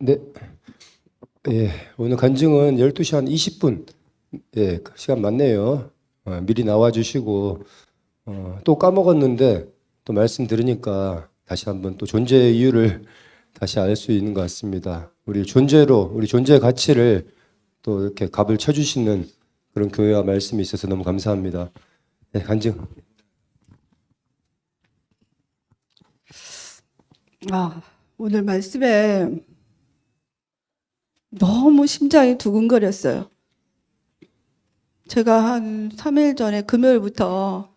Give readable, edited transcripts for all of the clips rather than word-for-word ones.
네, 예, 오늘 간증은 12시 한 20분, 예, 시간 맞네요. 미리 나와주시고, 또 까먹었는데, 또 말씀 들으니까 다시 한번 또 존재의 이유를 다시 알 수 있는 것 같습니다. 우리 존재로, 우리 존재의 가치를 또 이렇게 값을 쳐주시는 그런 교회와 말씀이 있어서 너무 감사합니다. 네, 간증. 오늘 말씀에 너무 심장이 두근거렸어요. 제가 한 3일 전에 금요일부터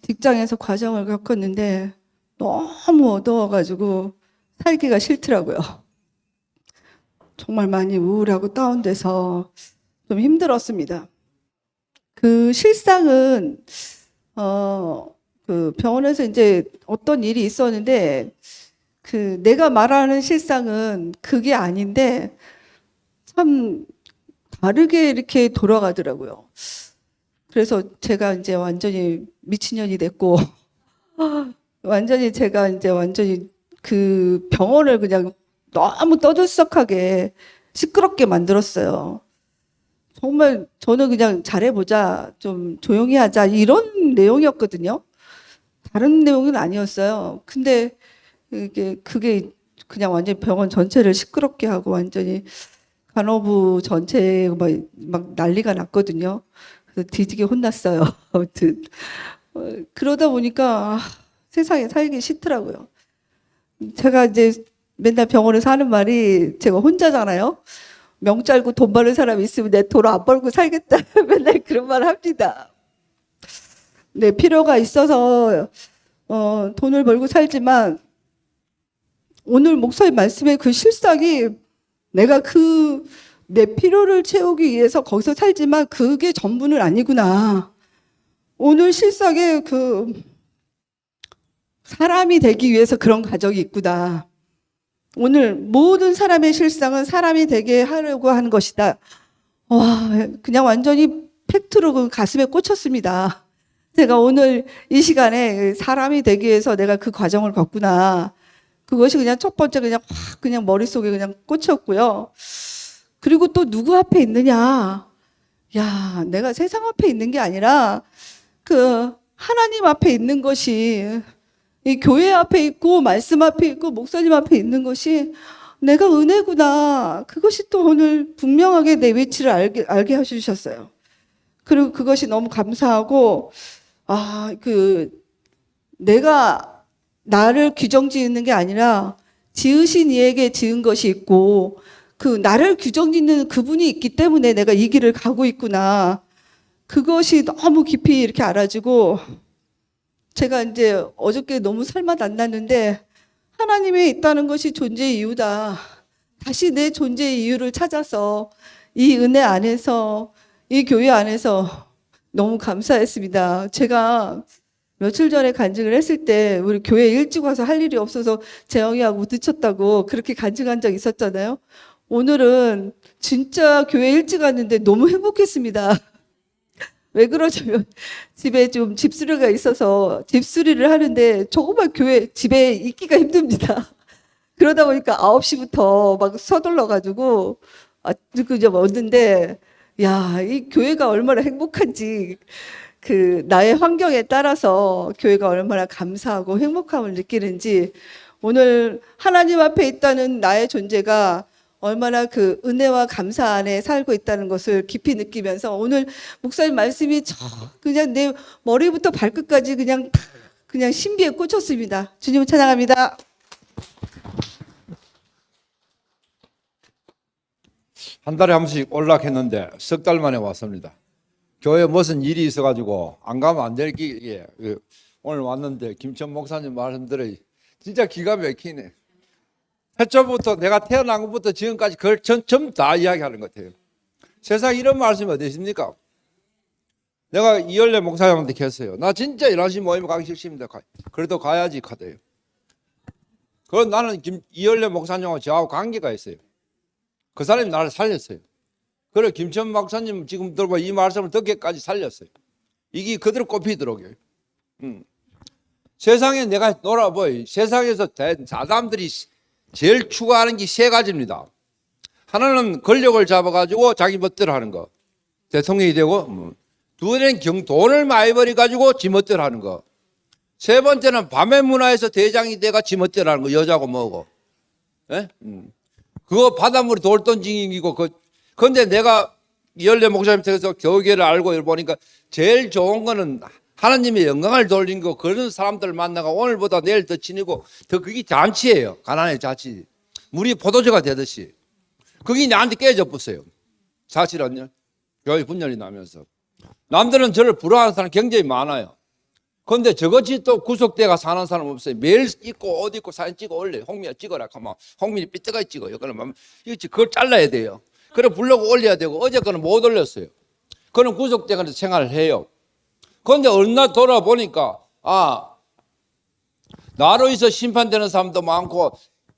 직장에서 과정을 겪었는데 너무 어두워가지고 살기가 싫더라고요. 정말 많이 우울하고 다운돼서 좀 힘들었습니다. 그 실상은 그 병원에서 이제 어떤 일이 있었는데 그 내가 말하는 실상은 그게 아닌데 참 다르게 이렇게 돌아가더라고요. 그래서 제가 이제 완전히 미친년이 됐고 완전히 제가 이제 완전히 그 병원을 그냥 너무 떠들썩하게 시끄럽게 만들었어요. 정말 저는 그냥 잘해보자, 좀 조용히 하자, 이런 내용이었거든요. 다른 내용은 아니었어요. 근데 그게 그냥 완전히 병원 전체를 시끄럽게 하고 완전히 간호부 전체에 막 난리가 났거든요. 그래서 뒤지게 혼났어요. 아무튼 그러다 보니까 세상에 살기 싫더라고요. 제가 이제 맨날 병원에서 하는 말이, 제가 혼자잖아요. 명짤고 돈 버는 사람이 있으면 내 돈 안 벌고 살겠다. 맨날 그런 말 합니다. 네, 필요가 있어서 돈을 벌고 살지만 오늘 목사님 말씀의 그 실상이, 내가 내 필요를 채우기 위해서 거기서 살지만 그게 전부는 아니구나. 오늘 실상에 사람이 되기 위해서 그런 가정이 있구나. 오늘 모든 사람의 실상은 사람이 되게 하려고 하는 것이다. 와, 그냥 완전히 팩트로 그 가슴에 꽂혔습니다. 제가 오늘 이 시간에 사람이 되기 위해서 내가 그 과정을 겪구나. 그것이 그냥 첫 번째 그냥 확 그냥 머릿속에 그냥 꽂혔고요. 그리고 또 누구 앞에 있느냐? 야, 내가 세상 앞에 있는 게 아니라 하나님 앞에 있는 것이, 이 교회 앞에 있고 말씀 앞에 있고 목사님 앞에 있는 것이 내가 은혜구나. 그것이 또 오늘 분명하게 내 위치를 알게 해주셨어요. 그리고 그것이 너무 감사하고, 내가 나를 규정 지는 게 아니라 지으신 이에게 지은 것이 있고, 나를 규정 짓는 그분이 있기 때문에 내가 이 길을 가고 있구나. 그것이 너무 깊이 이렇게 알아지고, 제가 이제 어저께 너무 살맛 안 났는데, 하나님이 있다는 것이 존재의 이유다. 다시 내 존재의 이유를 찾아서 이 은혜 안에서, 이 교회 안에서 너무 감사했습니다. 제가 며칠 전에 간증을 했을 때 우리 교회 일찍 와서 할 일이 없어서 재영이하고 늦췄다고 그렇게 간증한 적 있었잖아요. 오늘은 진짜 교회 일찍 왔는데 너무 행복했습니다. 왜 그러냐면 집에 좀 집수리가 있어서 집수리를 하는데 정말 교회 집에 있기가 힘듭니다. 그러다 보니까 9시부터 막 서둘러가지고 그저 왔는데, 야, 이 교회가 얼마나 행복한지, 나의 환경에 따라서 교회가 얼마나 감사하고 행복함을 느끼는지, 오늘 하나님 앞에 있다는 나의 존재가 얼마나 은혜와 감사 안에 살고 있다는 것을 깊이 느끼면서, 오늘 목사님 말씀이 그냥 내 머리부터 발끝까지 그냥 신비에 꽂혔습니다. 주님을 찬양합니다. 한 달에 한 번씩 올락했는데 석 달 만에 왔습니다. 교회에 무슨 일이 있어가지고 안 가면 안 될 게 오늘 왔는데 김천 목사님 말씀들이 진짜 기가 막히네. 태초부터 내가 태어난 것부터 지금까지 그걸 전부 다 이야기하는 것 같아요. 세상에 이런 말씀이 어디 있습니까? 내가 이열래 목사님한테 했어요. 나 진짜 일하시 모임에 가기 싫습니다. 그래도 가야지 카대요. 그건 나는 이열래 목사님하고 저하고 관계가 있어요. 그 사람이 나를 살렸어요. 그래 김천 목사님 지금 들어봐 이 말씀을 듣기까지 살렸어요. 이게 그대로 꼽히더라고요. 세상에 내가 놀아보여. 세상에서 사람들이 제일 추구하는 게 세 가지입니다. 하나는 권력을 잡아가지고 자기 멋대로 하는 거. 대통령이 되고, 두 번째는 돈을 많이 벌어가지고 지 멋대로 하는 거. 세 번째는 밤의 문화에서 대장이 돼가 지 멋대로 하는 거. 여자고 뭐고. 예? 그거 바닷물이 돌던 징이고, 근데 내가 이열래 목사님께서 교계를 알고 보니까 제일 좋은 거는 하나님의 영광을 돌린 거, 그런 사람들 만나가 오늘보다 내일 더 친이고, 더 그게 잔치예요. 가난의 잔치. 물이 포도주가 되듯이. 그게 나한테 깨져버렸어요. 사실은요. 교회 분열이 나면서. 남들은 저를 부러워하는 사람 굉장히 많아요. 근데 저것이 또 구속대가 사는 사람 없어요. 매일 입고 옷 입고 사진 찍어 올려요. 홍민아 찍어라 하면 홍민이 삐뚤게 찍어요. 그러면 그걸 잘라야 돼요. 그래 불러고 올려야 되고, 어제 거는 못 올렸어요. 그는 구속대가 생활을 해요. 그런데 어느 날 돌아보니까 나로 인해서 심판되는 사람도 많고,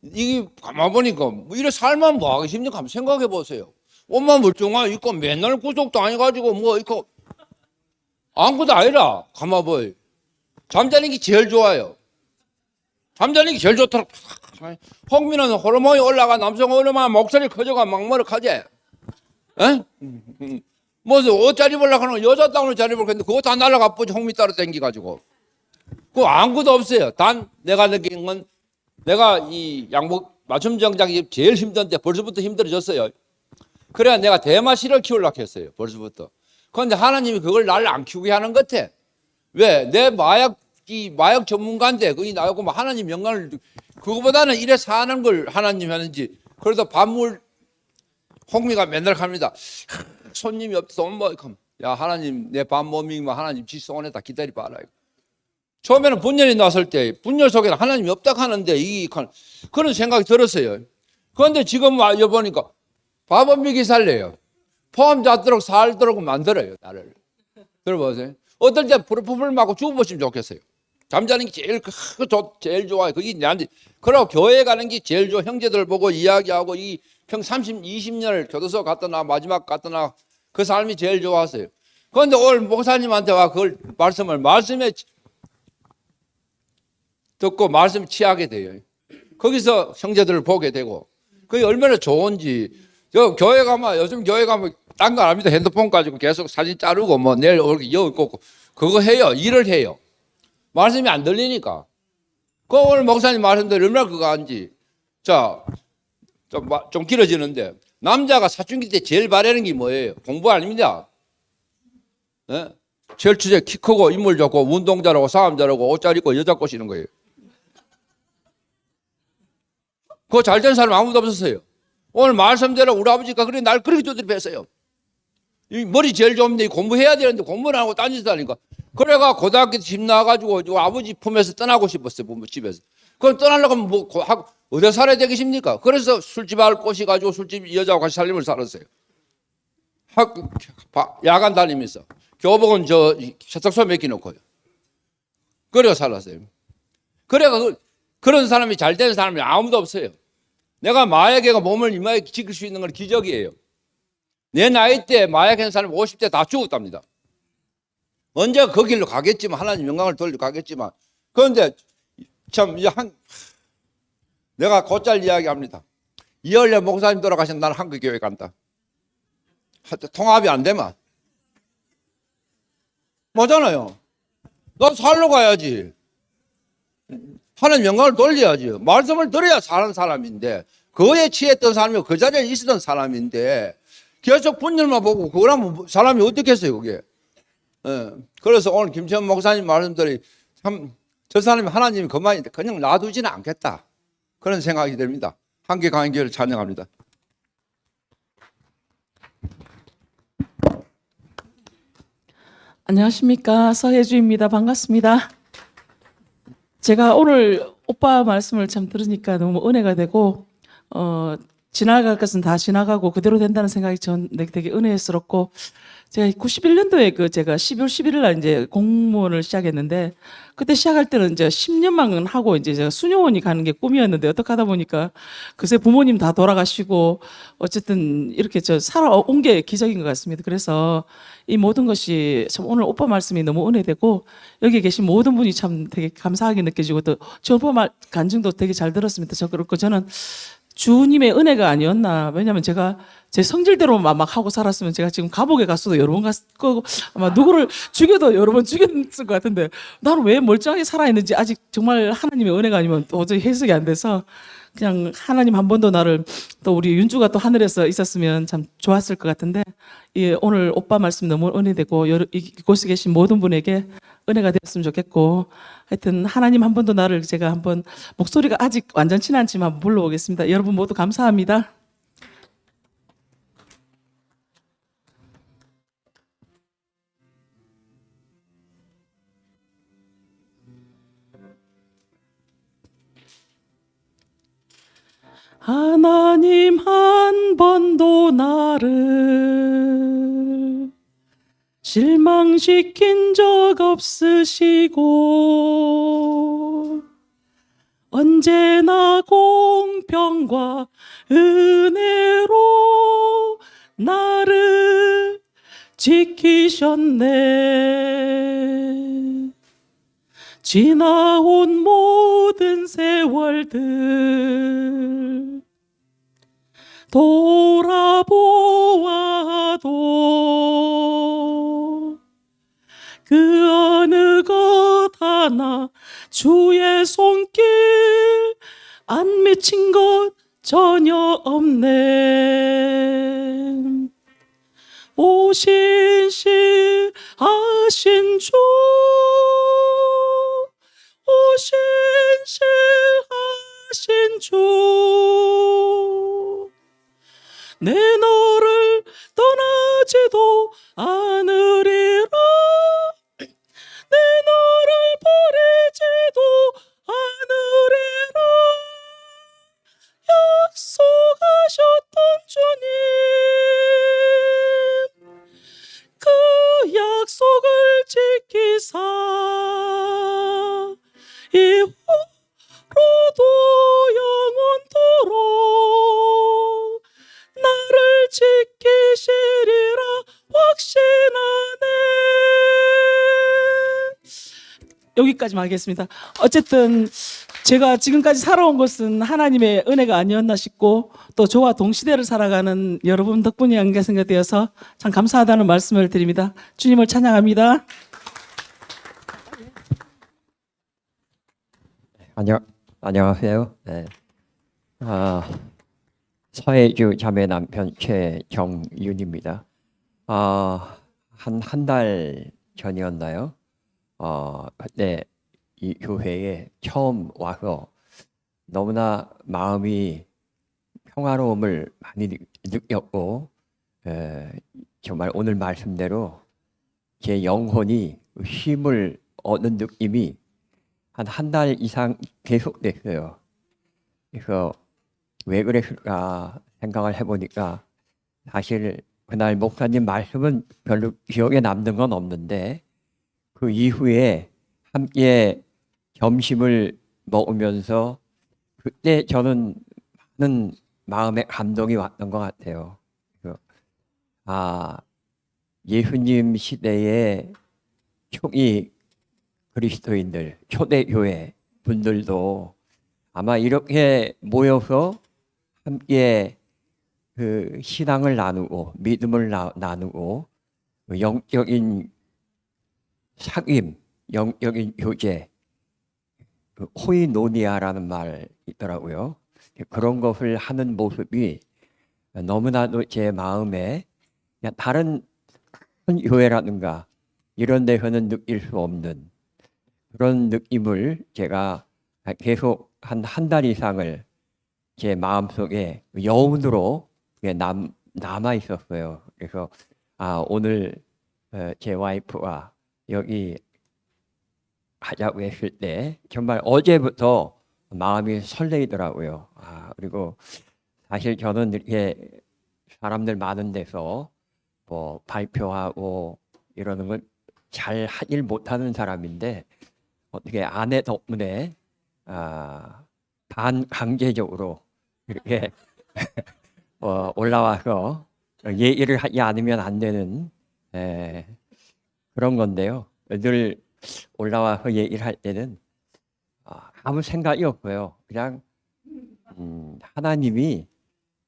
이게 가만 보니까 이래 살면 뭐 하기 쉽니까? 한번 생각해 보세요. 옷만 멀쩡하게 입고 맨날 구속도 아니가지고 뭐 입고 아무것도 아니라 가만 보여. 잠자는 게 제일 좋아요. 잠자는 게 제일 좋더라고. 홍미는 호르몬이 올라가 남성 호르몬 목소리 커져가 막머리카지. 에? 무슨 옷 잘 입으려고 하는 거 여자 땅으로 잘 입을 건데 그거 다 날라가 뿌지 홍미 따로 댕기가지고. 그거 아무것도 없어요. 단 내가 느낀 건 내가 이 양복 맞춤 정장이 제일 힘든데 벌써부터 힘들어졌어요. 그래야 내가 대마씨를 키우려고 했어요. 벌써부터. 그런데 하나님이 그걸 나를 안 키우게 하는 것 같아. 왜? 내 마약 전문가인데 거기 나오고 뭐 하나님 영광을 그거보다는 이래 사는 걸 하나님 하는지. 그래서 밤물 홍미가 맨날 갑니다. 손님이 없어. 뭐, 야 하나님 내 밤몸이 뭐 하나님 지소원에다 기다려봐라. 처음에는 분열이 났을 때 분열 속에는 하나님이 없다 하는데 그런 생각이 들었어요. 그런데 지금 와보니까 밥은 살래요. 포함 잡도록 살도록 만들어요. 나를. 들어보세요. 어떨 때 풀풀 맞고 죽어보시면 좋겠어요. 잠자는 게 제일 좋아요. 그게 나한테. 그러고 교회 가는 게 제일 좋아. 형제들 보고 이야기하고 이 20년을 교도소 갔다 나 마지막 갔다 나 그 삶이 제일 좋았어요. 그런데 오늘 목사님한테 와 그걸 말씀에 듣고 말씀 취하게 돼요. 거기서 형제들을 보게 되고 그게 얼마나 좋은지. 교회 가면 요즘 교회 가면 딴 거 압니다. 핸드폰 가지고 계속 사진 자르고 뭐 내일 여기 꽂고 그거 해요. 일을 해요. 말씀이 안 들리니까. 그 오늘 목사님 말씀대로 얼마나 그거 한지. 자, 좀 길어지는데 남자가 사춘기 때 제일 바라는 게 뭐예요? 공부 아닙니다. 네? 제일 주제 키 크고 인물 좋고 운동 잘하고 싸움 잘하고 옷 잘 입고 여자 꼬시는 거예요. 그거 잘된 사람 아무도 없었어요. 오늘 말씀대로 우리 아버지가 그래 날 그렇게 두드려 뺐어요. 이 머리 제일 좋은데 공부해야 되는데 공부를 안 하고 딴짓하니까. 그래가 고등학교 때 집 나와가지고 아버지 품에서 떠나고 싶었어요. 부모 집에서. 그럼 떠나려고 하면 뭐 어디 살아야 되겠습니까? 그래서 술집을 꼬시가지고 술집 여자하고 같이 살림을 살았어요. 야간 다니면서 교복은 세탁소 맡겨놓고요. 그래가 살았어요. 그래가 그런 사람이 잘된 사람이 아무도 없어요. 내가 마약에가 몸을 이마에 지킬 수 있는 건 기적이에요. 내 나이 때 마약한 사람이 50대 다 죽었답니다. 언제가 그 길로 가겠지만 하나님 영광을 돌려 가겠지만 그런데 참 내가 곧잘 이야기합니다. 이열려 목사님 돌아가신 나는 한국교회 간다. 통합이 안 되면 뭐잖아요. 나 살러 가야지. 하나님 영광을 돌려야지. 말씀을 들어야 사는 사람인데 그에 취했던 사람이 그 자리에 있었던 사람인데 계속 분열만 보고 그러면 사람이 어떻게 했어요 그게. 예. 그래서 오늘 김천 목사님 말씀들이 참 저 사람이 하나님이 그만인데 그냥 놔두지는 않겠다. 그런 생각이 듭니다. 한계 강인교회를 찬양합니다. 안녕하십니까. 서혜주입니다. 반갑습니다. 제가 오늘 오빠 말씀을 참 들으니까 너무 은혜가 되고 지나갈 것은 다 지나가고 그대로 된다는 생각이 되게 은혜스럽고 제가 91년도에 제가 12월 11일 날 이제 공무원을 시작했는데 그때 시작할 때는 이제 10년만 하고 이제 제가 수녀원이 가는 게 꿈이었는데 어떻게 하다 보니까 그새 부모님 다 돌아가시고 어쨌든 이렇게 살아온 게 기적인 것 같습니다. 그래서 이 모든 것이 참 오늘 오빠 말씀이 너무 은혜되고 여기 계신 모든 분이 참 되게 감사하게 느껴지고 또 저 오빠 간증도 되게 잘 들었습니다. 그렇고 저는 주님의 은혜가 아니었나. 왜냐하면 제가 제 성질대로만 막 하고 살았으면 제가 지금 감옥에 갔어도 여러 번 갔을 거고 아마 누구를 죽여도 여러 번 죽였을 것 같은데 나는 왜 멀쩡하게 살아있는지 아직 정말 하나님의 은혜가 아니면 도저히 해석이 안 돼서 그냥 하나님 한 번 더 나를 또 우리 윤주가 또 하늘에서 있었으면 참 좋았을 것 같은데 오늘 오빠 말씀 너무 은혜되고 이곳에 계신 모든 분에게 은혜가 되었으면 좋겠고 하여튼 하나님 한 번 더 나를 제가 한번 목소리가 아직 완전치는 않지만 한번 불러보겠습니다. 여러분 모두 감사합니다. 하나님 한 번도 나를 실망시킨 적 없으시고 언제나 공평과 은혜로 나를 지키셨네. 지나온 모든 세월들 돌아보아도 그 어느 것 하나 주의 손길 안 미친 것 전혀 없네. 오신실하신 주, 오신실하신 주, 내 너를 떠나지도 않으리라. 내 너를 버리지도 않으리라. 약속하셨던 주님, 그 약속을 지키사 이후로도 영원토록 나를 지키시리라 확신하네. 여기까지만 하겠습니다. 어쨌든 제가 지금까지 살아온 것은 하나님의 은혜가 아니었나 싶고, 또 저와 동시대를 살아가는 여러분 덕분이 아닌가 생각되어서 참 감사하다는 말씀을 드립니다. 주님을 찬양합니다. 안녕하세요. 네. 서혜주 자매 남편 최정윤입니다. 한 달 전이었나요? 그때 이 교회에 처음 와서 너무나 마음이 평화로움을 많이 느꼈고, 정말 오늘 말씀대로 제 영혼이 힘을 얻는 느낌이 한 달 이상 계속됐어요. 그래서 왜 그랬을까 생각을 해보니까, 사실 그날 목사님 말씀은 별로 기억에 남는 건 없는데, 그 이후에 함께 점심을 먹으면서 그때 저는 많은 마음의 감동이 왔던 것 같아요. 그래서 예수님 시대에 초기 그리스도인들, 초대교회 분들도 아마 이렇게 모여서 함께 그 신앙을 나누고 믿음을 나누고 영적인 사귐, 영적인 교제, 코이노니아라는 말이 있더라고요. 그런 것을 하는 모습이 너무나도 제 마음에, 그냥 다른 큰 교회라든가 이런 데서는 느낄 수 없는 그런 느낌을 제가 계속 한 달 이상을 제 마음속에 여운으로 남아 있었어요. 그래서 오늘 제 와이프와 여기 가자고 했을 때 정말 어제부터 마음이 설레이더라고요. 그리고 사실 저는 이렇게 사람들 많은 데서 뭐 발표하고 이러는 걸 잘 하질 못하는 사람인데, 어떻게 아내 덕분에 반강제적으로 이렇게 올라와서 얘기를 하지 않으면 안 되는 그런 건데요. 늘 올라와서 얘기를 할 때는 아무 생각이 없고요. 그냥 하나님이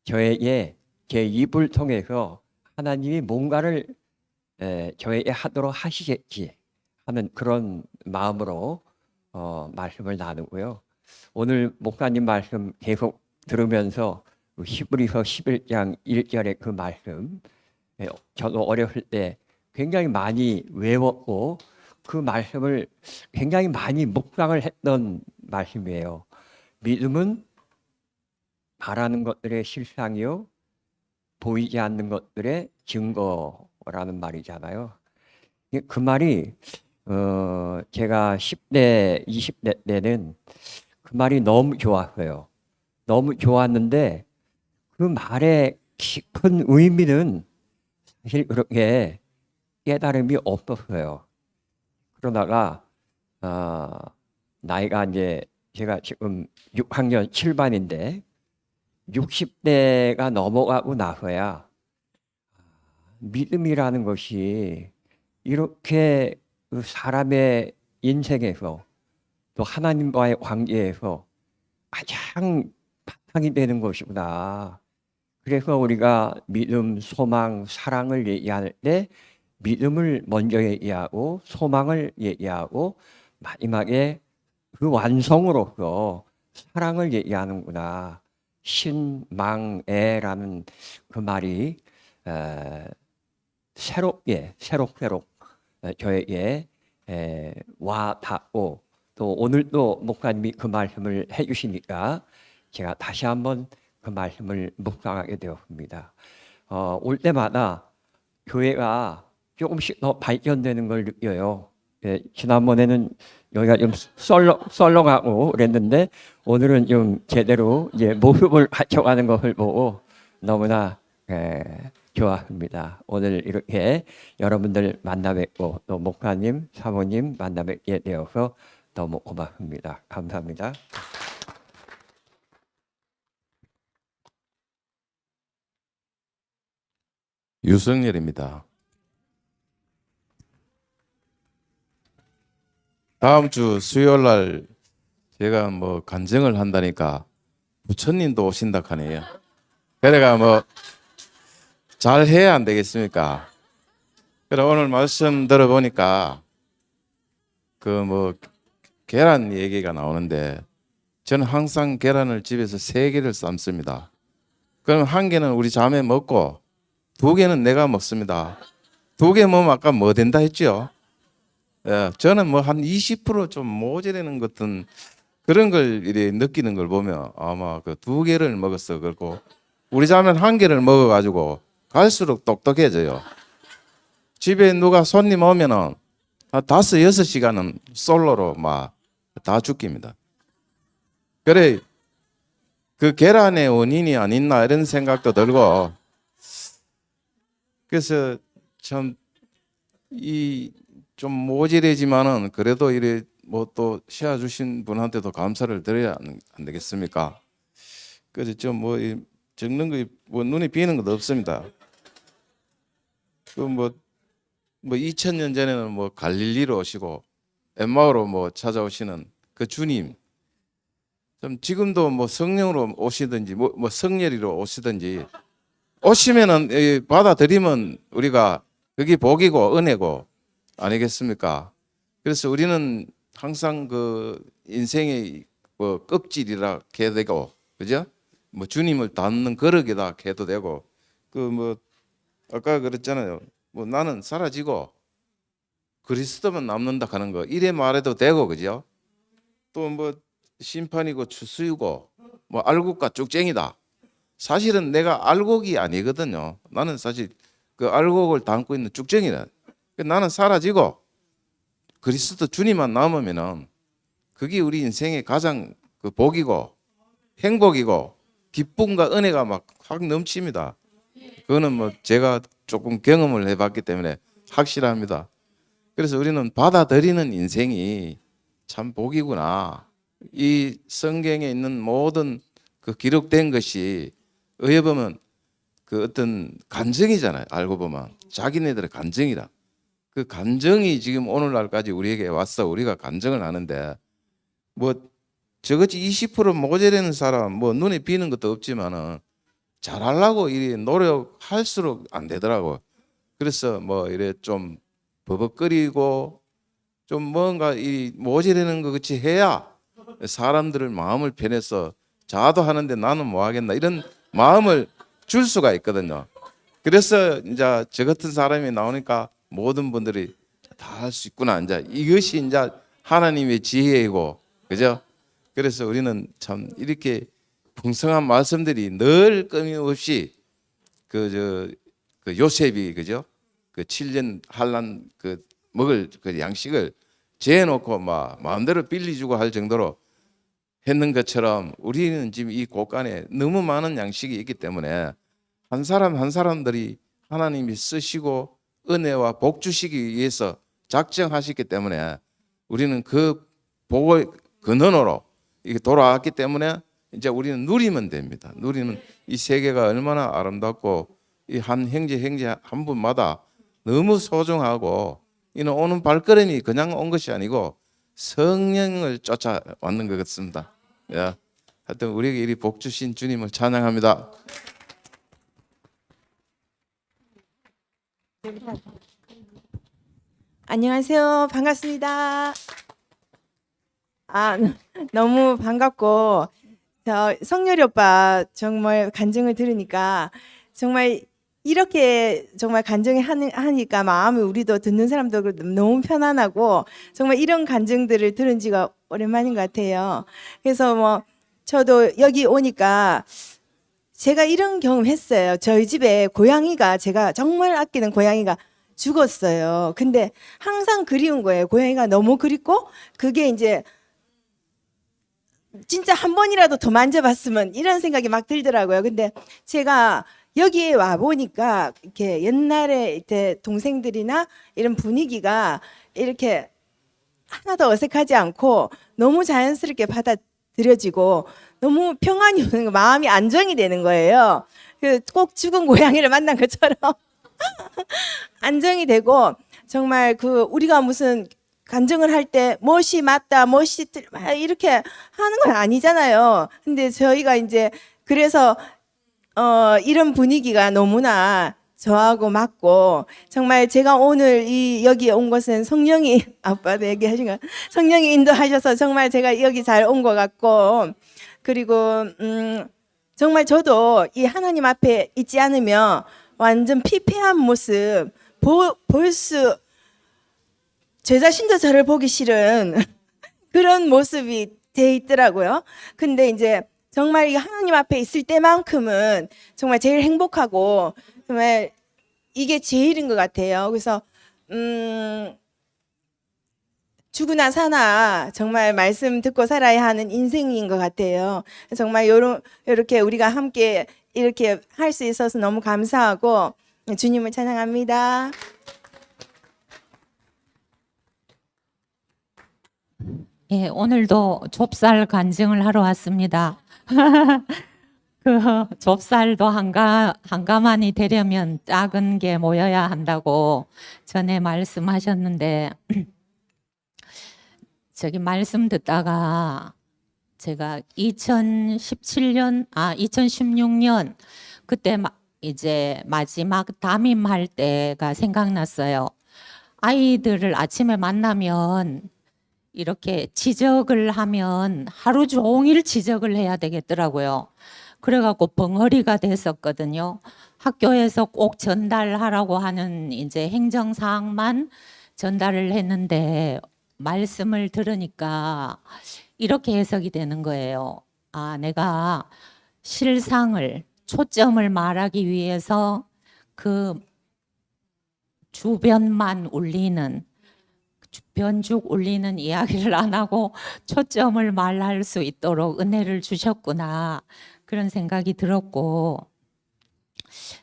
저에게 제 입을 통해서 하나님이 뭔가를 저에게 하도록 하시겠지 하는 그런 마음으로 말씀을 나누고요. 오늘 목사님 말씀 계속 들으면서 히브리서 11장 1절의 그 말씀, 저도 어렸을 때 굉장히 많이 외웠고 그 말씀을 굉장히 많이 묵상을 했던 말씀이에요. 믿음은 바라는 것들의 실상이요 보이지 않는 것들의 증거라는 말이잖아요. 그 말이 제가 10대, 20대 때는 그 말이 너무 좋았어요. 너무 좋았는데 그 말의 깊은 의미는 사실 그렇게 깨달음이 없었어요. 그러다가 나이가 이제 제가 지금 6학년 7반인데 60대가 넘어가고 나서야 믿음이라는 것이 이렇게 그 사람의 인생에서 또 하나님과의 관계에서 가장 바탕이 되는 것이구나. 그래서 우리가 믿음, 소망, 사랑을 얘기할 때 믿음을 먼저 얘기하고 소망을 얘기하고 마지막에 그 완성으로서 사랑을 얘기하는구나. 신망애라는 그 말이 새록새록 저에게 와 닿고 또 오늘도 목사님이 그 말씀을 해주시니까 제가 다시 한번 그 말씀을 묵상하게 되었습니다. 올 때마다 교회가 조금씩 더 발전되는 걸 느껴요. 지난번에는 여기가 좀 썰렁하고 그랬는데 오늘은 좀 제대로 이제 모습을 갖춰가는 것을 보고 너무나 좋았습니다. 오늘 이렇게 여러분들 만나 뵙고 또 목사님, 사모님 만나 뵙게 되어서 너무 고맙습니다. 감사합니다. 유성열입니다. 다음 주 수요일 날 제가 뭐 간증을 한다니까 부처님도 오신다 하네요. 그래가 뭐 잘 해야 안 되겠습니까? 그래 오늘 말씀 들어보니까 그 뭐 계란 얘기가 나오는데 저는 항상 계란을 집에서 3개를 삶습니다. 그럼 1개는 우리 자매 먹고 2개는 내가 먹습니다. 2개 먹으면 아까 뭐 된다 했죠? 예, 저는 뭐 한 20% 좀 모자라는 것은 그런 걸 이렇게 느끼는 걸 보면 아마 그 2개를 먹었어. 그렇고 우리 자매는 1개를 먹어가지고 갈수록 똑똑해져요. 집에 누가 손님 오면은 한 5-6시간은 솔로로 막 다 죽깁니다. 그래 그 계란의 원인이 아닌나 이런 생각도 들고 그래서 참 이 좀 모질해지만은 그래도 이래 뭐 또 시아 주신 분한테도 감사를 드려야 안 되겠습니까? 그래서 좀 뭐 적는 거 뭐 눈에 비는 것도 없습니다. 그 뭐 2000년 전에는 뭐 갈릴리로 오시고 엠마오로 뭐 찾아오시는 그 주님 좀 지금도 뭐 성령으로 오시든지 뭐 성렬이로 오시든지 오시면은 받아들이면 우리가 그게 복이고 은혜고 아니겠습니까? 그래서 우리는 항상 그 인생의 뭐 껍질이라 해야 되고 그죠? 뭐 주님을 닮는 거룩이다 해도 되고 그 뭐 아까 그랬잖아요. 뭐 나는 사라지고 그리스도만 남는다 하는 거 이래 말해도 되고 그죠? 또 뭐 심판이고 추수이고 뭐 알곡과 쭉쟁이다. 사실은 내가 알곡이 아니거든요. 나는 사실 그 알곡을 담고 있는 쭉쟁이다. 나는 사라지고 그리스도 주님만 남으면은 그게 우리 인생의 가장 그 복이고 행복이고 기쁨과 은혜가 막 확 넘칩니다. 그거는 뭐 제가 조금 경험을 해봤기 때문에 확실합니다. 그래서 우리는 받아들이는 인생이 참 복이구나. 이 성경에 있는 모든 그 기록된 것이 어떻게 보면 그 어떤 간증이잖아요. 알고 보면 자기네들의 간증이라. 그 간증이 지금 오늘날까지 우리에게 왔어. 우리가 간증을 하는데 뭐 저것이 20% 모자라는 사람 뭐 눈에 비는 것도 없지만은 잘하려고 이래 노력할수록 안 되더라고. 그래서 뭐 이래 좀 버벅거리고 좀 뭔가 이 모자라는 것 같이 해야 사람들을 마음을 편해서 자도 하는데 나는 뭐 하겠나 이런 마음을 줄 수가 있거든요. 그래서 이제 저 같은 사람이 나오니까 모든 분들이 다 할 수 있구나. 이제 이것이 이제 하나님의 지혜이고 그죠? 그래서 우리는 참 이렇게 풍성한 말씀들이 늘 끊임없이 그 요셉이 그죠? 그 7년 한란 그 먹을 그 양식을 재놓고 막 마음대로 빌리주고 할 정도로 했는 것처럼 우리는 지금 이 곳간에 너무 많은 양식이 있기 때문에 한 사람 한 사람들이 하나님이 쓰시고 은혜와 복 주시기 위해서 작정하셨기 때문에 우리는 그 복의 근원으로 이게 돌아왔기 때문에 이제 우리는 누리면 됩니다. 누리는 이 세계가 얼마나 아름답고 이 한 형제 한 분마다 너무 소중하고 이는 오는 발걸음이 그냥 온 것이 아니고 성령을 쫓아왔는 것 같습니다. 야, 하여튼 우리에게 이리 복 주신 주님을 찬양합니다. 안녕하세요. 반갑습니다. 너무 반갑고, 성렬이 오빠 정말 간증을 들으니까 정말 이렇게 정말 간증을 하니까 마음이 우리도 듣는 사람도 너무 편안하고 정말 이런 간증들을 들은 지가 오랜만인 것 같아요. 그래서 뭐 저도 여기 오니까 제가 이런 경험 했어요. 저희 집에 고양이가, 제가 정말 아끼는 고양이가 죽었어요. 근데 항상 그리운 거예요. 고양이가 너무 그립고, 그게 이제 진짜 한 번이라도 더 만져봤으면 이런 생각이 막 들더라고요. 근데 제가 여기에 와 보니까 이렇게 옛날에 이렇게 동생들이나 이런 분위기가 이렇게 하나도 어색하지 않고 너무 자연스럽게 받아들여지고 너무 평안이 오는 거, 마음이 안정이 되는 거예요. 꼭 죽은 고양이를 만난 것처럼 안정이 되고, 정말 그 우리가 무슨 간증을 할 때 멋이 맞다, 멋이 이렇게 하는 건 아니잖아요. 근데 저희가 이제 그래서 이런 분위기가 너무나 저하고 맞고, 정말 제가 오늘 여기 온 것은 성령이, 아빠도 얘기하신 거, 성령이 인도하셔서 정말 제가 여기 잘 온 것 같고, 그리고 정말 저도 이 하나님 앞에 있지 않으면 완전 피폐한 모습 제 자신도 저를 보기 싫은 그런 모습이 돼 있더라고요. 근데 이제 정말 이 하나님 앞에 있을 때만큼은 정말 제일 행복하고 정말 이게 제일인 것 같아요. 그래서 죽으나 사나 정말 말씀 듣고 살아야 하는 인생인 것 같아요. 정말 이렇게 우리가 함께 이렇게 할 수 있어서 너무 감사하고 주님을 찬양합니다. 예, 오늘도 좁쌀 간증을 하러 왔습니다. 그 좁쌀도 한가만이 되려면 작은 게 모여야 한다고 전에 말씀하셨는데, 저기 말씀 듣다가 제가 2016년 그때 이제 마지막 담임할 때가 생각났어요. 아이들을 아침에 만나면 이렇게 지적을 하면 하루 종일 지적을 해야 되겠더라고요. 그래갖고 벙어리가 됐었거든요. 학교에서 꼭 전달하라고 하는 이제 행정사항만 전달을 했는데, 말씀을 들으니까 이렇게 해석이 되는 거예요. 아, 내가 초점을 말하기 위해서 그 주변만 울리는, 변죽 울리는 이야기를 안 하고 초점을 말할 수 있도록 은혜를 주셨구나, 그런 생각이 들었고,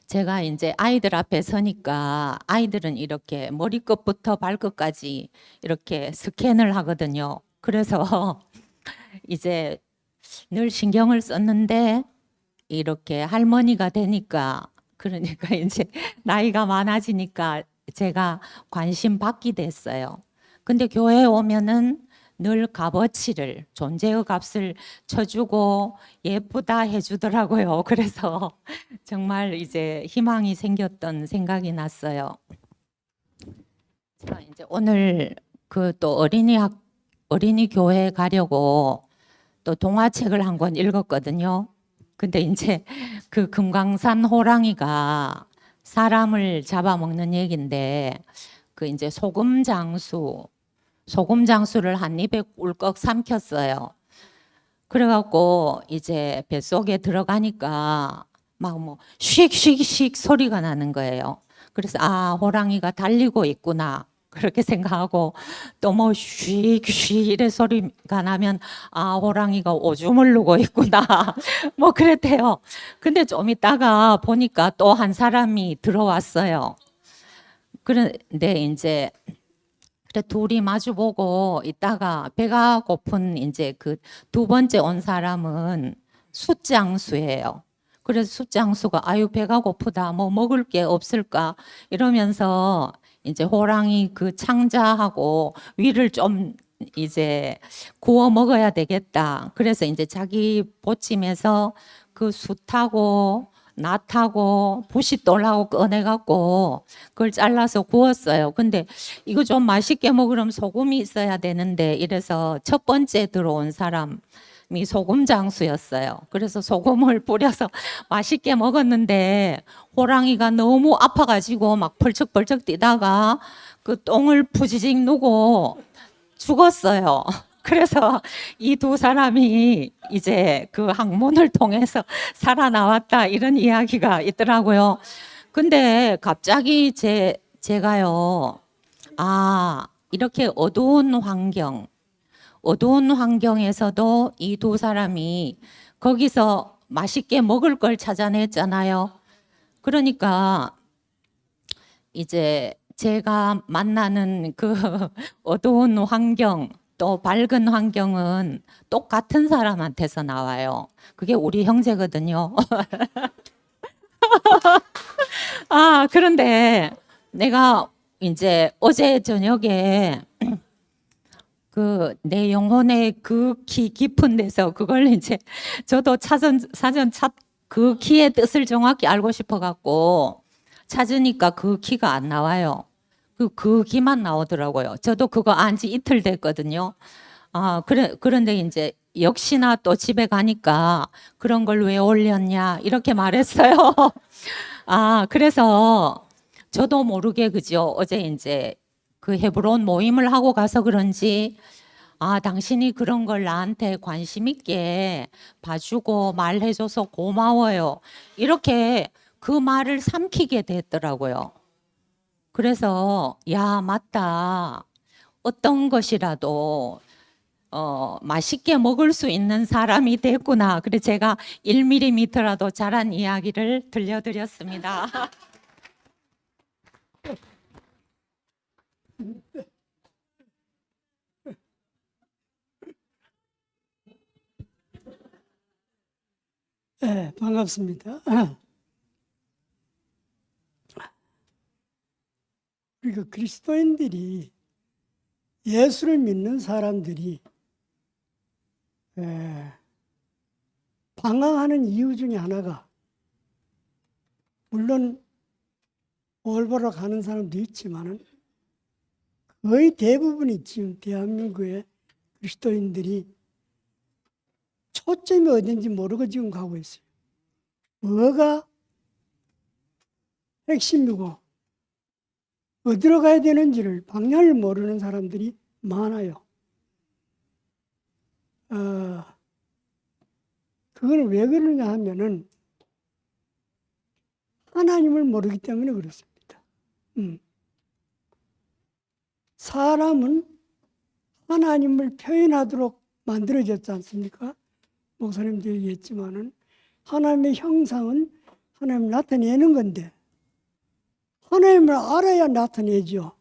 제가 이제 아이들 앞에 서니까 아이들은 이렇게 머리끝부터 발끝까지 이렇게 스캔을 하거든요. 그래서 이제 늘 신경을 썼는데 이렇게 할머니가 되니까, 그러니까 이제 나이가 많아지니까 제가 관심 받게 됐어요. 근데 교회에 오면은 늘 값어치를, 존재의 값을 쳐주고 예쁘다 해주더라고요. 그래서 정말 이제 희망이 생겼던 생각이 났어요. 자, 이제 오늘 그 또 어린이 교회에 가려고 또 동화책을 한 권 읽었거든요. 근데 이제 그 금강산 호랑이가 사람을 잡아먹는 얘기인데, 그 이제 소금 장수를 한 입에 꿀꺽 삼켰어요. 그래갖고 이제 뱃속에 들어가니까 막 뭐 씩씩씩 소리가 나는 거예요. 그래서 아, 호랑이가 달리고 있구나, 그렇게 생각하고, 또 뭐 씩씩 이래 소리가 나면 아, 호랑이가 오줌을 누고 있구나 뭐 그랬대요. 근데 좀 있다가 보니까 또 한 사람이 들어왔어요. 그런데 이제 둘이 마주보고 있다가 배가 고픈 이제 그 두 번째 온 사람은 숫장수예요. 그래서 숫장수가 아유, 배가 고프다, 뭐 먹을 게 없을까 이러면서 이제 호랑이 그 창자하고 위를 좀 이제 구워 먹어야 되겠다. 그래서 이제 자기 보침에서 그 숯하고 낫하고 부싯돌하고 꺼내갖고 그걸 잘라서 구웠어요. 근데 이거 좀 맛있게 먹으려면 소금이 있어야 되는데 이래서 첫 번째 들어온 사람이 소금 장수였어요. 그래서 소금을 뿌려서 맛있게 먹었는데 호랑이가 너무 아파가지고 막 펄쩍펄쩍 뛰다가 그 똥을 푸지직 누고 죽었어요. 그래서 이 두 사람이 이제 그 항문을 통해서 살아나왔다 이런 이야기가 있더라고요. 근데 갑자기 제가요, 이렇게 어두운 환경에서도 이 두 사람이 거기서 맛있게 먹을 걸 찾아냈잖아요. 그러니까 이제 제가 만나는 그 어두운 환경, 또 밝은 환경은 똑같은 사람한테서 나와요. 그게 우리 형제거든요. 그런데 내가 이제 어제 저녁에 그 내 영혼의 그 깊은 데서 그걸 이제 저도 사전 그 키의 뜻을 정확히 알고 싶어 갖고 찾으니까 그 키가 안 나와요. 그 키만 나오더라고요. 저도 그거 안지 이틀 됐거든요. 그런데 이제 역시나 또 집에 가니까 그런 걸 왜 올렸냐 이렇게 말했어요. 그래서 저도 모르게 그죠. 어제 이제 그 헤브론 모임을 하고 가서 그런지 당신이 그런 걸 나한테 관심 있게 봐주고 말해줘서 고마워요. 이렇게 그 말을 삼키게 됐더라고요. 그래서 야 맞다. 어떤 것이라도 맛있게 먹을 수 있는 사람이 됐구나. 그래서 제가 1mm라도 잘한 이야기를 들려드렸습니다. 네, 반갑습니다. 우리가 그리스도인들이 예수를 믿는 사람들이 방황하는 이유 중에 하나가 물론 올바로 가는 사람도 있지만은 거의 대부분이 지금 대한민국의 그리스도인들이 초점이 어딘지 모르고 지금 가고 있어요. 뭐가 핵심이고 어디로 가야 되는지를 방향을 모르는 사람들이 많아요. 그건 왜 그러냐 하면은 하나님을 모르기 때문에 그렇습니다. 사람은 하나님을 표현하도록 만들어졌지 않습니까? 목사님도 얘기했지만은 하나님의 형상은 하나님을 나타내는 건데 하나님을 알아야 나타내죠.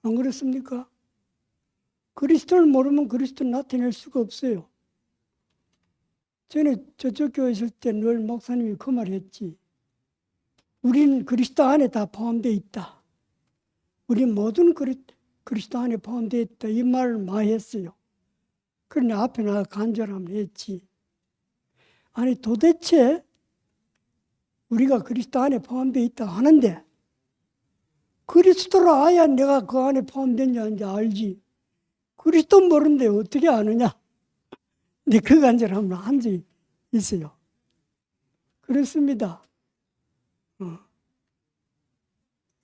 안 그렇습니까? 그리스도를 모르면 그리스도를 나타낼 수가 없어요. 전에 저쪽 교회 있을 때 늘 목사님이 그 말 했지. 우리는 그리스도 안에 다 포함되어 있다. 우리 모든 그리스도 안에 포함되어 있다. 이 말을 많이 했어요. 그런데 앞에 나가 간절함을 했지. 아니 도대체 우리가 그리스도 안에 포함되어 있다 하는데 그리스도를 아야 내가 그 안에 포함된지 아닌지 알지. 그리스도 모르는데 어떻게 아느냐. 근데 그 간절함을 한 적이 있어요. 그렇습니다.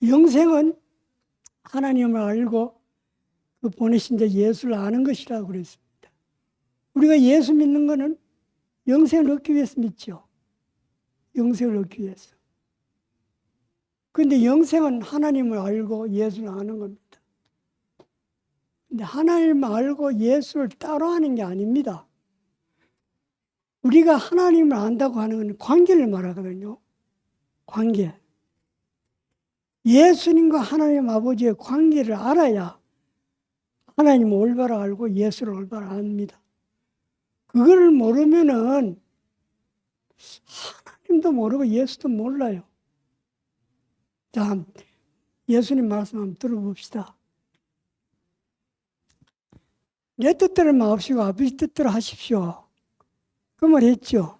영생은 하나님을 알고 그 보내신 자 예수를 아는 것이라고 그랬습니다. 우리가 예수 믿는 것은 영생을 얻기 위해서 믿죠. 영생을 얻기 위해서. 그런데 영생은 하나님을 알고 예수를 아는 겁니다. 근데 하나님을 알고 예수를 따로 하는 게 아닙니다. 우리가 하나님을 안다고 하는 건 관계를 말하거든요. 관계. 예수님과 하나님 아버지의 관계를 알아야 하나님을 올바로 알고 예수를 올바로 압니다. 그걸 모르면은 하나님도 모르고 예수도 몰라요. 자, 예수님 말씀 한번 들어봅시다. 내 뜻대로 마옵시고 아버지 뜻대로 하십시오. 그 말 했죠.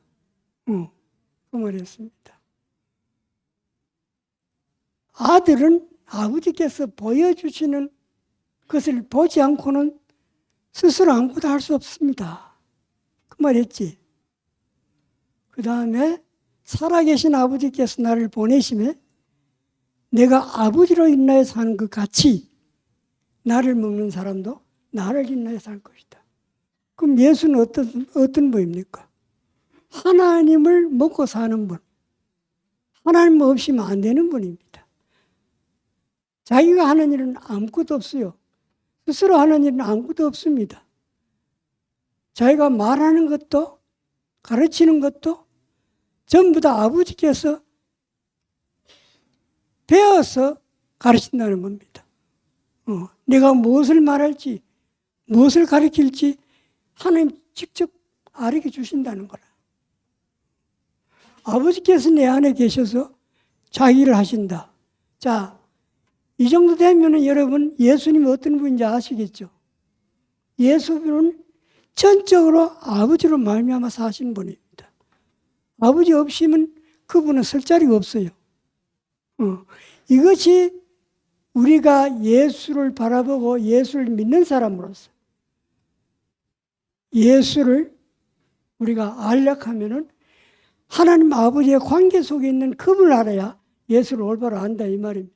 그 말 했습니다. 아들은 아버지께서 보여주시는 것을 보지 않고는 스스로 아무것도 할 수 없습니다. 그 말 했지. 그 다음에 살아계신 아버지께서 나를 보내심에 내가 아버지로 인하여 사는 것 같이 나를 먹는 사람도 나를 인하여 살 것이다. 그럼 예수는 어떤 분입니까? 하나님을 먹고 사는 분. 하나님 없이면 안 되는 분입니다. 자기가 하는 일은 아무것도 없어요. 스스로 하는 일은 아무것도 없습니다. 자기가 말하는 것도 가르치는 것도 전부 다 아버지께서 배워서 가르친다는 겁니다. 내가 무엇을 말할지, 무엇을 가르칠지 하나님 직접 가르쳐 주신다는 거라. 아버지께서 내 안에 계셔서 자기를 하신다. 자, 이 정도 되면은 여러분 예수님이 어떤 분인지 아시겠죠? 예수님은 전적으로 아버지로 말미암아 사신 분입니다. 아버지 없이면 그분은 설 자리가 없어요. 이것이 우리가 예수를 바라보고 예수를 믿는 사람으로서 예수를 우리가 알려하면은 하나님 아버지의 관계 속에 있는 그분을 알아야 예수를 올바로 안다 이 말입니다.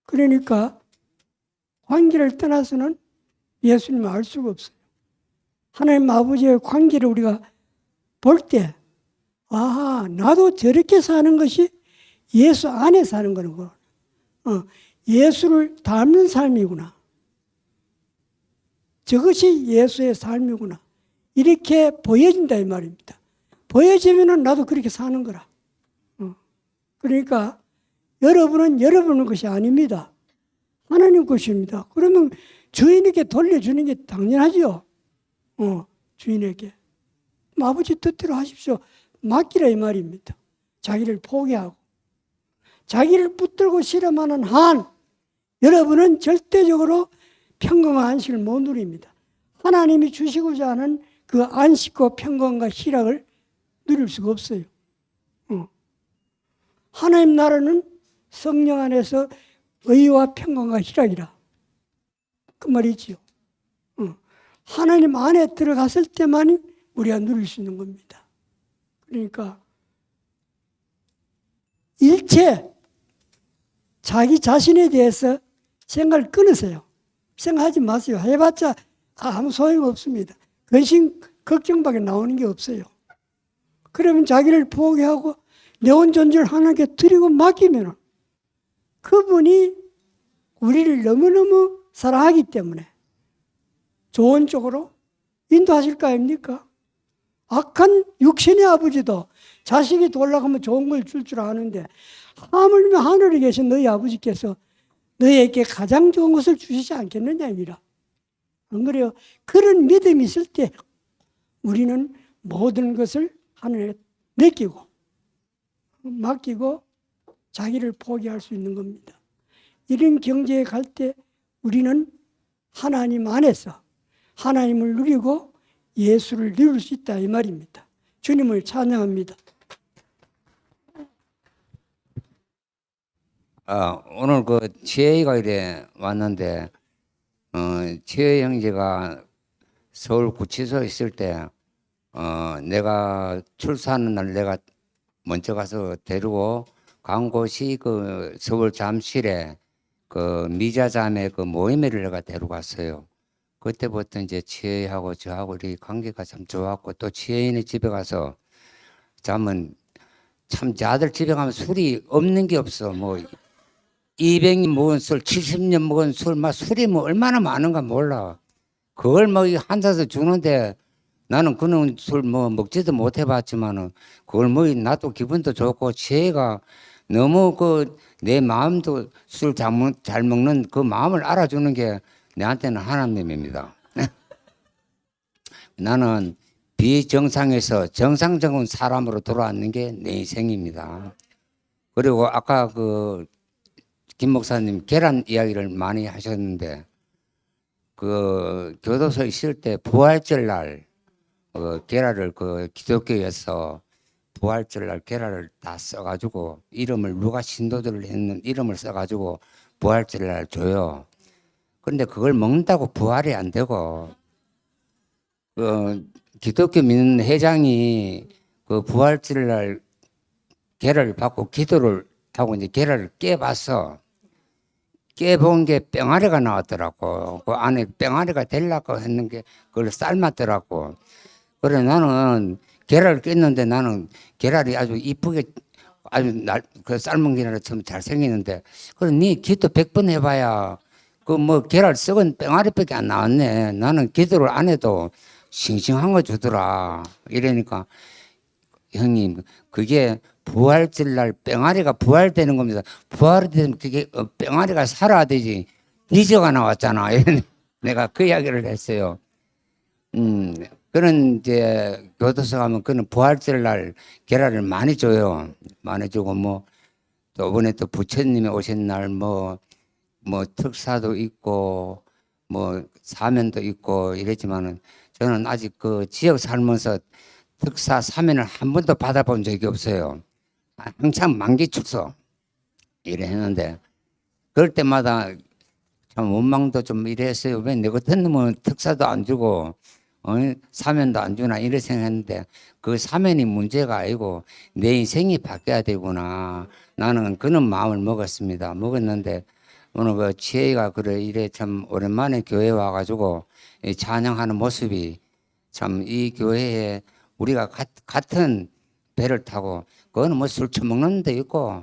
그러니까 관계를 떠나서는 예수님을 알 수가 없어요. 하나님 아버지의 관계를 우리가 볼 때, 아, 나도 저렇게 사는 것이 예수 안에 사는 거구나. 예수를 닮는 삶이구나. 저것이 예수의 삶이구나. 이렇게 보여진다 이 말입니다. 보여지면은 나도 그렇게 사는 거라. 그러니까 여러분은 여러분의 것이 아닙니다. 하나님 것입니다. 그러면 주인에게 돌려주는 게 당연하죠. 주인에게. 아버지 뜻대로 하십시오. 맡기라 이 말입니다. 자기를 포기하고. 자기를 붙들고 실험하는 한 여러분은 절대적으로 평강과 안식을 못 누립니다. 하나님이 주시고자 하는 그 안식과 평강과 희락을 누릴 수가 없어요. 하나님 나라는 성령 안에서 의와 평강과 희락이라. 그 말이지요. 하나님 안에 들어갔을 때만 우리가 누릴 수 있는 겁니다. 그러니까 일체 자기 자신에 대해서 생각을 끊으세요. 생각하지 마세요. 해봤자 아무 소용없습니다. 근심, 걱정밖에 나오는 게 없어요. 그러면 자기를 포기하고 내 온 존재를 하나님께 드리고 맡기면 그분이 우리를 너무너무 사랑하기 때문에 좋은 쪽으로 인도하실 거 아닙니까? 악한 육신의 아버지도 자식이 돌아가면 좋은 걸 줄 줄 아는데 하물며 하늘에 계신 너희 아버지께서 너희에게 가장 좋은 것을 주시지 않겠느냐 이라. 안 그래요? 그런 믿음이 있을 때 우리는 모든 것을 하늘에 맡기고 자기를 포기할 수 있는 겁니다. 이런 경지에 갈 때 우리는 하나님 안에서 하나님을 누리고 예수를 누릴 수 있다 이 말입니다. 주님을 찬양합니다. 오늘 그 지혜가 이래 왔는데 지혜 형제가 서울 구치소에 있을 때 내가 출소하는 날 내가 먼저 가서 데리고 간 곳이 그 서울 잠실에 그 미자자매 그 모임회를 내가 데려갔어요. 그때부터 이제 지혜하고 저하고 우리 관계가 참 좋았고 또 지혜인의 집에 가서 잠은 참 제 아들 집에 가면 술이 없는 게 없어. 뭐 200년 먹은 술, 70년 먹은 술, 막 술이 뭐 얼마나 많은가 몰라. 그걸 뭐 한 잔씩 주는데 나는 그런 술 뭐 먹지도 못 해봤지만은 그걸 뭐 나도 기분도 좋고 지혜가 너무 그 내 마음도 술 잘 먹는 그 마음을 알아주는 게 내한테는 하나님입니다. 나는 비정상에서 정상적인 사람으로 돌아왔는 게 내 인생입니다. 그리고 아까 그 김 목사님 계란 이야기를 많이 하셨는데 그 교도소에 있을 때 부활절날 계라를 그 기독교에서 부활절날 계라를 다 써가지고 이름을 누가 신도들을 했는 이름을 써가지고 부활절날 줘요. 그런데 그걸 먹는다고 부활이 안 되고 그 기독교 믿는 회장이 그 부활절날 계라를 받고 기도를 하고 이제 계라를 깨봤어. 깨본 게 뺑아리가 나왔더라고. 그 안에 뺑아리가 되려고 했는 게 그걸 삶았더라고. 그래 나는 계란을 깼는데 나는 계란이 아주 이쁘게 아주 그 삶은 계란이 참 잘생기는데 그래 네 기도 100번 해봐야 그 뭐 계란 썩은 뺑아리밖에 안 나왔네. 나는 기도를 안 해도 싱싱한 거 주더라. 이러니까 형님 그게 부활절날 뺑아리가 부활되는 겁니다. 부활이 되면 그게 뺑아리가 살아야 되지. 니저가 나왔잖아. 내가 그 이야기를 했어요. 그런 이제 교도소 가면 그는 부활절날 계란을 많이 줘요. 많이 주고 뭐 또 이번에 또 부처님이 오신 날 뭐 특사도 있고 뭐 사면도 있고 이랬지만은 저는 아직 그 지역 살면서 특사 사면을 한 번도 받아본 적이 없어요. 항상 만기 축소 이래 했는데 그럴 때마다 참 원망도 좀 이랬어요. 왜 내 같은 놈은 특사도 안 주고 사면도 안 주나 이래 생각했는데 그 사면이 문제가 아니고 내 인생이 바뀌어야 되구나. 나는 그런 마음을 먹었는데 오늘 그 지혜가 그래 이래 참 오랜만에 교회 와가지고 이 찬양하는 모습이 참 이 교회에 우리가 같은 배를 타고 그거는 뭐 술 처먹는 데 있고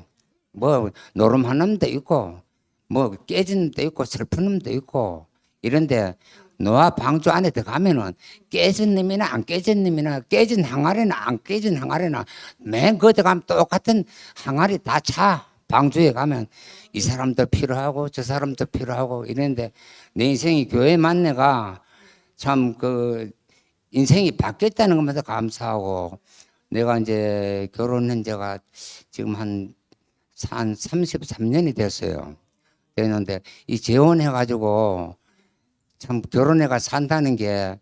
뭐 노름하는 데 있고 뭐 깨지는 데 있고 슬픈 놈도 있고 이런데 노아 방주 안에 들어가면은 깨진 놈이나 안 깨진 놈이나 깨진 항아리나 안 깨진 항아리나 맨 거기 가면 똑같은 항아리 다 차. 방주에 가면 이 사람도 필요하고 저 사람도 필요하고 이랬는데 내 인생이 교회 만내가 참 그 인생이 바뀌었다는 것마다 감사하고 내가 이제 결혼한 지가 지금 한 33년이 됐어요. 됐는데 이 재혼해가지고 참 결혼해가 산다는 게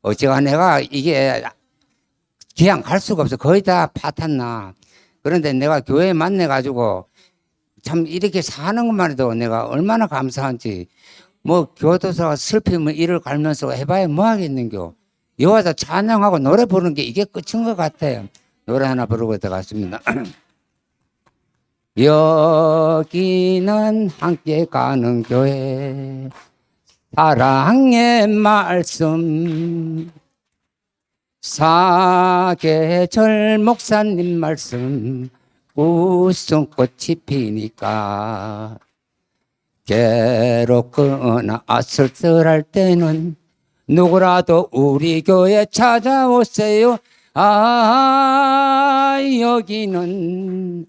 어째가 내가 이게 그냥 갈 수가 없어. 거의 다 파탄나. 그런데 내가 교회에 만나가지고 참 이렇게 사는 것만 해도 내가 얼마나 감사한지 뭐 교도소가 슬픔을 이를 갈면서 해봐야 뭐 하겠는겨. 여와서 찬양하고 노래 부르는 게 이게 끝인 것 같아요. 노래 하나 부르고 들어갔습니다. 여기는 함께 가는 교회 사랑의 말씀 사계절 목사님 말씀 웃음꽃이 피니까 괴롭거나 쓸쓸할 때는 누구라도 우리 교회 찾아오세요. 아 여기는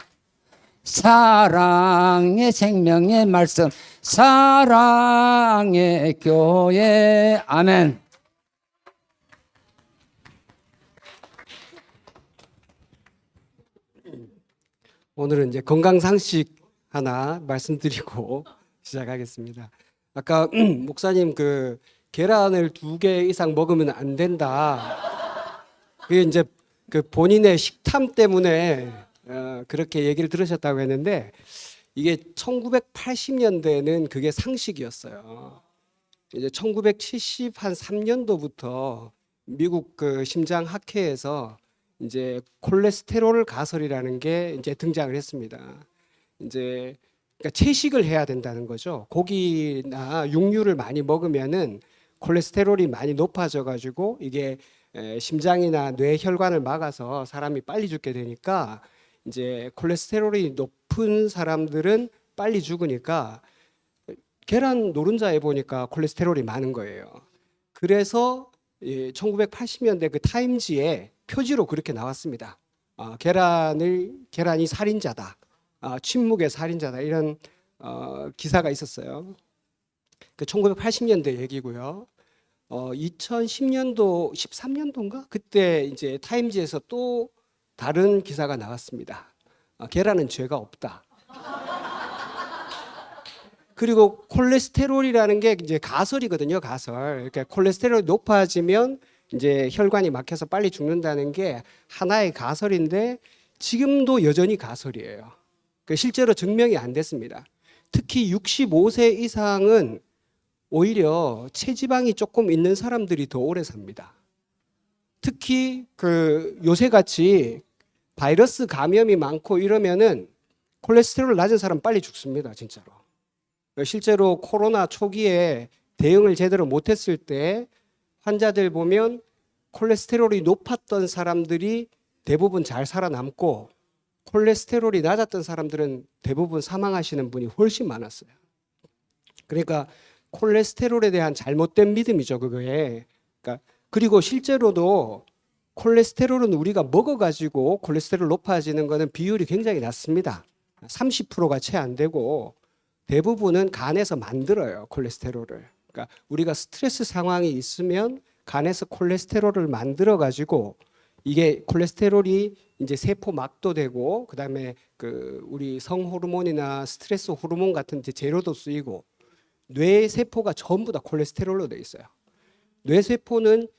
사랑의 생명의 말씀 사랑의 교회 아멘. 오늘은 이제 건강상식 하나 말씀드리고 시작하겠습니다. 아까 목사님 그 계란을 2개 이상 먹으면 안 된다. 그게 이제 그 본인의 식탐 때문에 그렇게 얘기를 들으셨다고 했는데 이게 1980년대에는 그게 상식이었어요. 이제 1973년도부터 미국 그 심장학회에서 이제 콜레스테롤 가설이라는 게 이제 등장을 했습니다. 이제 그러니까 채식을 해야 된다는 거죠. 고기나 육류를 많이 먹으면은 콜레스테롤이 많이 높아져 가지고 이게 심장이나 뇌 혈관을 막아서 사람이 빨리 죽게 되니까 이제 콜레스테롤이 높은 사람들은 빨리 죽으니까 계란 노른자에 보니까 콜레스테롤이 많은 거예요. 그래서 1980년대 그 타임지에 표지로 그렇게 나왔습니다. 계란이 살인자다. 침묵의 살인자다. 이런 기사가 있었어요. 그 1980년대 얘기고요. 2010년도, 13년도인가? 그때 이제 타임지에서 또 다른 기사가 나왔습니다. 계란은 죄가 없다. 그리고 콜레스테롤이라는 게 이제 가설이거든요, 가설. 그러니까 콜레스테롤이 높아지면 이제 혈관이 막혀서 빨리 죽는다는 게 하나의 가설인데 지금도 여전히 가설이에요. 그러니까 실제로 증명이 안 됐습니다. 특히 65세 이상은 오히려 체지방이 조금 있는 사람들이 더 오래 삽니다. 특히 그 요새 같이 바이러스 감염이 많고 이러면은 콜레스테롤 낮은 사람 빨리 죽습니다, 진짜로. 실제로 코로나 초기에 대응을 제대로 못했을 때 환자들 보면 콜레스테롤이 높았던 사람들이 대부분 잘 살아남고 콜레스테롤이 낮았던 사람들은 대부분 사망하시는 분이 훨씬 많았어요. 그러니까 콜레스테롤에 대한 잘못된 믿음이죠, 그거에. 그러니까 그리고 실제로도 콜레스테롤은 우리가 먹어가지고 콜레스테롤 높아지는 거는 비율이 굉장히 낮습니다. 30%가 채 안 되고 대부분은 간에서 만들어요, 콜레스테롤을. 그러니까 우리가 스트레스 상황이 있으면 간에서 콜레스테롤을 만들어 가지고 이게 콜레스테롤이 이제 세포 막도 되고 그다음에 그 우리 성 호르몬이나 스트레스 호르몬 같은 이제 재료도 쓰이고 뇌 세포가 전부 다 콜레스테롤로 돼 있어요. 뇌 세포는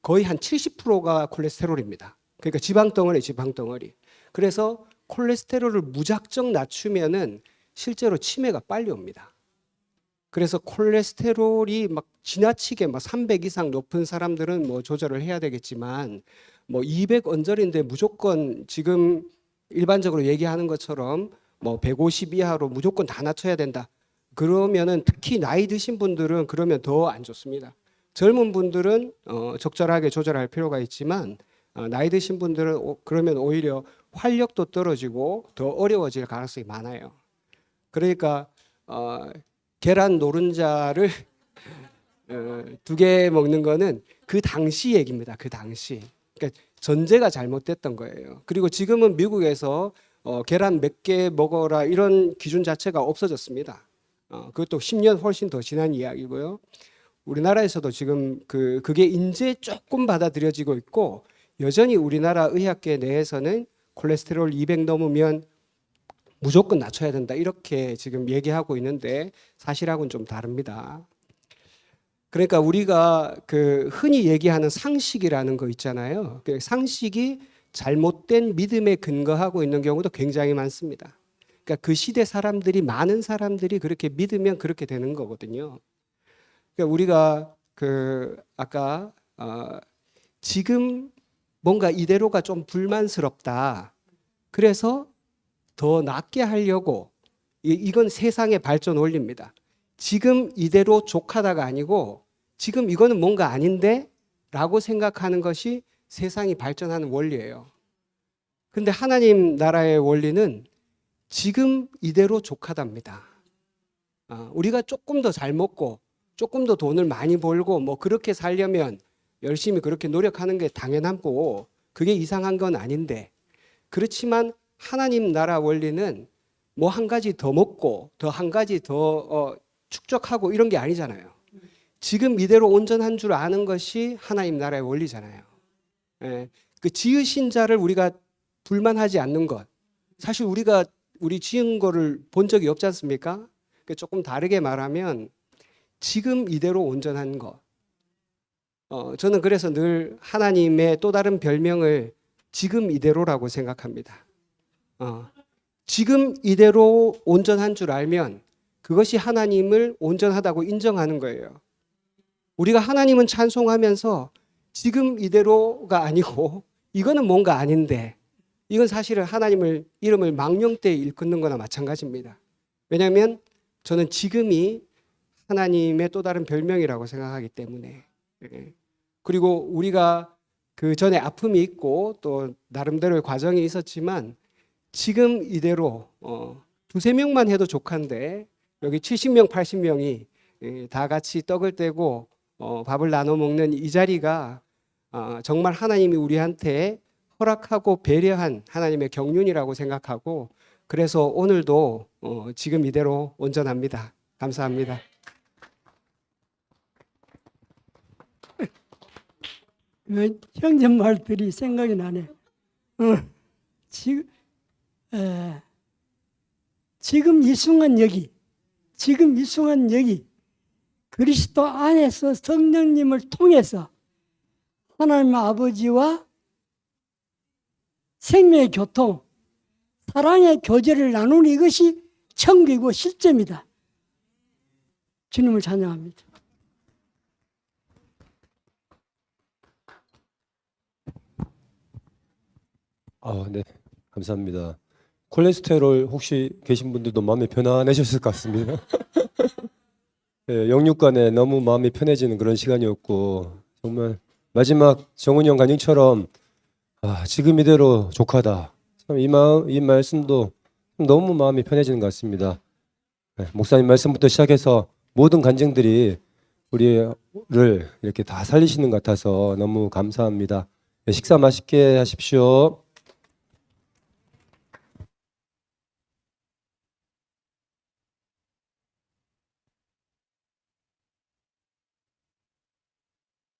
거의 한 70%가 콜레스테롤입니다. 그러니까 지방덩어리. 그래서 콜레스테롤을 무작정 낮추면은 실제로 치매가 빨리 옵니다. 그래서 콜레스테롤이 막 지나치게 막 300 이상 높은 사람들은 뭐 조절을 해야 되겠지만 뭐 200 언저리인데 무조건 지금 일반적으로 얘기하는 것처럼 뭐 150 이하로 무조건 다 낮춰야 된다. 그러면은 특히 나이 드신 분들은 그러면 더 안 좋습니다. 젊은 분들은 적절하게 조절할 필요가 있지만 나이 드신 분들은 그러면 오히려 활력도 떨어지고 더 어려워질 가능성이 많아요. 그러니까 계란 노른자를 2개 먹는 거는 그 당시 얘기입니다. 그 당시. 그러니까 전제가 잘못됐던 거예요. 그리고 지금은 미국에서 계란 몇 개 먹어라 이런 기준 자체가 없어졌습니다. 그것도 10년 훨씬 더 지난 이야기고요. 우리나라에서도 지금 그게 이제 조금 받아들여지고 있고 여전히 우리나라 의학계 내에서는 콜레스테롤 200 넘으면 무조건 낮춰야 된다 이렇게 지금 얘기하고 있는데 사실하고는 좀 다릅니다. 그러니까 우리가 그 흔히 얘기하는 상식이라는 거 있잖아요. 그 상식이 잘못된 믿음에 근거하고 있는 경우도 굉장히 많습니다. 그러니까 그 시대 사람들이 많은 사람들이 그렇게 믿으면 그렇게 되는 거거든요. 그러니까 우리가 그 아까 지금 뭔가 이대로가 좀 불만스럽다. 그래서 더 낫게 하려고 이건 세상의 발전 원리입니다. 지금 이대로 족하다가 아니고 지금 이거는 뭔가 아닌데 라고 생각하는 것이 세상이 발전하는 원리예요. 근데 하나님 나라의 원리는 지금 이대로 족하답니다. 우리가 조금 더 잘 먹고 조금 더 돈을 많이 벌고 뭐 그렇게 살려면 열심히 그렇게 노력하는 게 당연하고 그게 이상한 건 아닌데 그렇지만 하나님 나라 원리는 뭐 한 가지 더 먹고 더 한 가지 더 축적하고 이런 게 아니잖아요. 지금 이대로 온전한 줄 아는 것이 하나님 나라의 원리잖아요. 예, 그 지으신 자를 우리가 불만하지 않는 것. 사실 우리 지은 거를 본 적이 없지 않습니까? 조금 다르게 말하면 지금 이대로 온전한 것. 저는 그래서 늘 하나님의 또 다른 별명을 지금 이대로라고 생각합니다. 지금 이대로 온전한 줄 알면 그것이 하나님을 온전하다고 인정하는 거예요. 우리가 하나님은 찬송하면서 지금 이대로가 아니고 이거는 뭔가 아닌데 이건 사실은 하나님을 이름을 망령되이 일컫는 거나 마찬가지입니다. 왜냐하면 저는 지금이 하나님의 또 다른 별명이라고 생각하기 때문에. 그리고 우리가 그 전에 아픔이 있고 또 나름대로의 과정이 있었지만 지금 이대로 2-3명만 해도 족한데 여기 70명, 80명이 다 같이 떡을 떼고 밥을 나눠 먹는 이 자리가 정말 하나님이 우리한테 허락하고 배려한 하나님의 경륜이라고 생각하고 그래서 오늘도 지금 이대로 온전합니다. 감사합니다. 형제 말들이 생각이 나네. 지금 이 순간 여기 지금 이 순간 여기 그리스도 안에서 성령님을 통해서 하나님 아버지와 생명의 교통, 사랑의 교제를 나누는 이것이 천국이고 실제입니다. 주님을 찬양합니다. 네, 감사합니다. 콜레스테롤 혹시 계신 분들도 마음이 편안해졌을 것 같습니다. 예, 영육간에 너무 마음이 편해지는 그런 시간이었고 정말 마지막 정은이 형 간증처럼 지금 이대로 족하다. 참 이 말씀도 너무 마음이 편해지는 것 같습니다. 네, 목사님 말씀부터 시작해서 모든 간증들이 우리를 이렇게 다 살리시는 것 같아서 너무 감사합니다. 네, 식사 맛있게 하십시오.